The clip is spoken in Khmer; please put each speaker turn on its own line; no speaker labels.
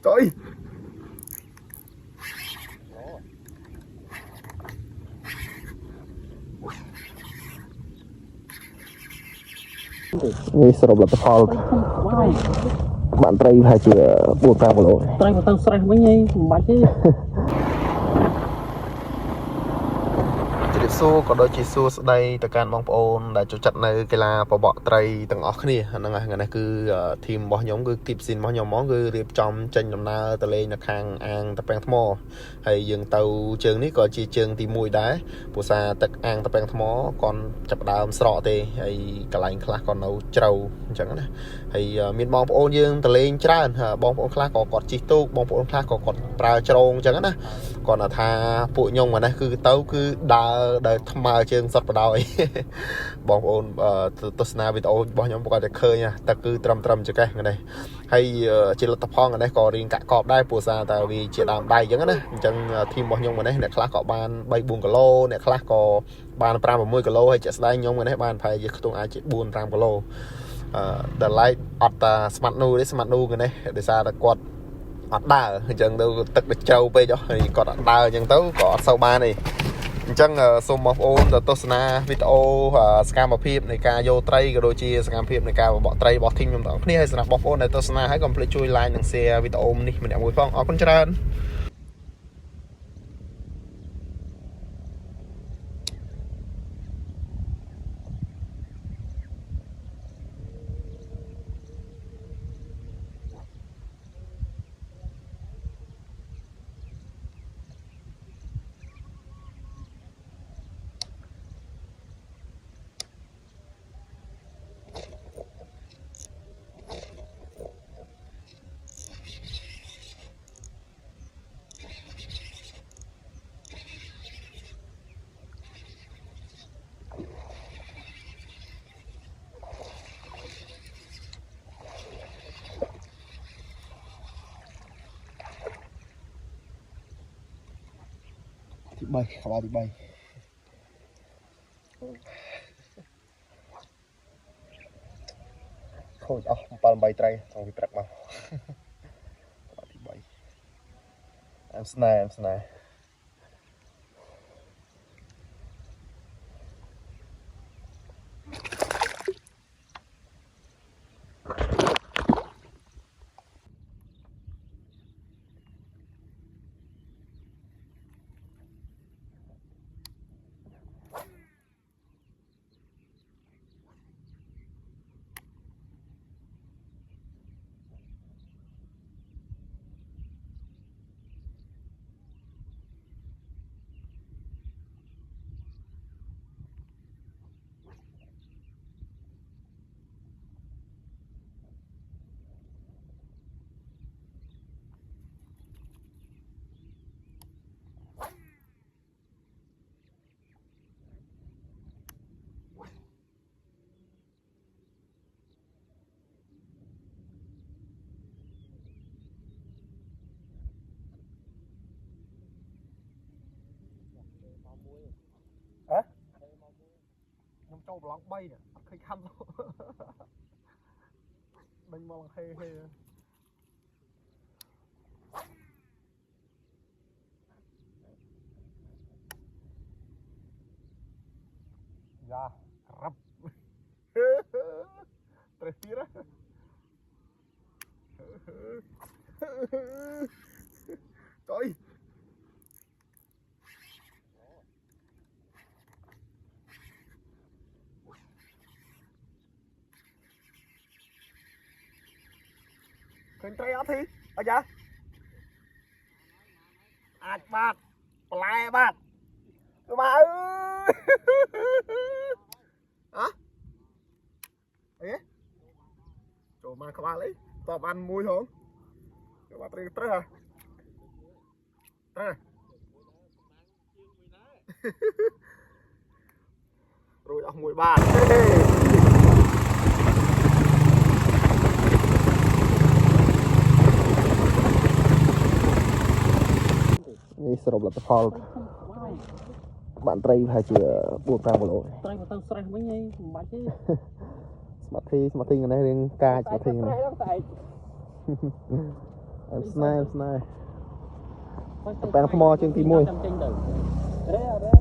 trờiนี่สรุปแล้วจะพอbạn trai hay chỉ buộc ra một lỗ
trai mà tăng stress mấy nhây bạch chứ
ជម្រាបសួរក៏ដូចជាសួស្ដីទៅកាន់បងប្អូនដែលចូលចិត្តនៅកីឡាបបកត្រីទាំងអស់គ្នាហ្នឹងហើយថ្ងៃនេះគឺធីមរបស់ខ្ញុំគឺគីបស៊ីនរបស់ខ្ញុំហ្មងគឺរៀបចំចេញដំណើរទៅលេងនៅខាងអាងតាពាំងថ្មហើយយើងទៅជើងនេះក៏ជាជើងទី1ដែរព្រោះសារទឹកអាងតាពាំងថ្មគាត់ចាប់ដើមស្រកទេហើយកន្លែងខ្លះក៏នៅជ្រៅអញ្ចឹងណាហើយមានបងប្អូនយើងទៅលេងច្រើនបងប្អូនខ្លះក៏គាត់ជិះទូកបងប្អូនខ្លះក៏គាត់ប្រើច្រងអញ្ចឹងណាគាត់ថាពួកខ្ញុំហ្នឹងគឺទៅគឺដើរថ្មើរជើងសុតបដ ாய் បងប្អូនទស្សនាវីដេអូរបស់ខ្ញុំគាត់តែឃើញតែគឺត្រឹមចង្កេះហ្នឹងហើយជាលទ្ធផលហ្នឹងក៏រៀងកាក់កបដែរព្រោះសារតែវាជាដើមដៃអញ្ចឹងណាអញ្ចឹងធីមរបស់ខ្ញុំហ្នឹងអ្នកខ្លះក៏បាន3 4គីឡូអ្នកខ្លះក៏បាន5 6គីឡូហើយជាក់ស្ដែងខ្ញុំហ្នឹងបានប្រហែលជាខ្ទង់អាចជា4 5គីឡូដល់ឡែកអត់តាស្មាត់នូទេស្មាត់នូហ្នឹងដោយសារតែគាត់អត់ដើរអញ្ចឹងទៅទឹកទៅជ្រៅពេកហើយគាត់អត់ដើរអញ្ចឹងទៅក៏អត់សូវបានទេអញ្ចឹងសូមបងប្អូនទៅទស្សនាវីដេអូសកម្មភាពនៃការយកត្រីក៏ដូចជាសកម្មភាពនៃការបបកត្រីរបស់ធីមខ្ញុំទាំងអស់គ្នាហើយសម្រាប់បងប្អូនដែលទស្សនាហើយកុំភ្លេចជួយ like និង share វីដេអូនេះម្នាក់មួយផងអរគុណច្រើនទី3ក្បាលទី3ខូចអស់7 8ត្រីចង់ពីព្រឹកមកក្បាលទី3អែមស្នេហ៍ខ្ញុំចូលប្រឡង3នេះអត់ឃើញខំដេញមកហេយ៉ាក្រាប់ត្រេះទៀតចុយឃើញត្រីអត់ធីអីយ៉ាអាចបាទបន្លែបាទទៅបាទអើអីចូលមកក្បាលអីតបបានមួយហងចូលបាទត្រីត្រឹសរួចអស់មួយបាទនេះសរុបលទ្ធផលbạnត្រីប្រហែលជា4 5គីឡូ
ត្រីមកtăng stress mấy nhây bạch chứ
ស្មាត់ធីថ្ងៃនេះរៀងកាចស្មាត់ធីថ្ងៃនេះ ស្នេហ៍តែប៉ែងថ្មជាងទី1
ចាំចេញទៅរ៉េ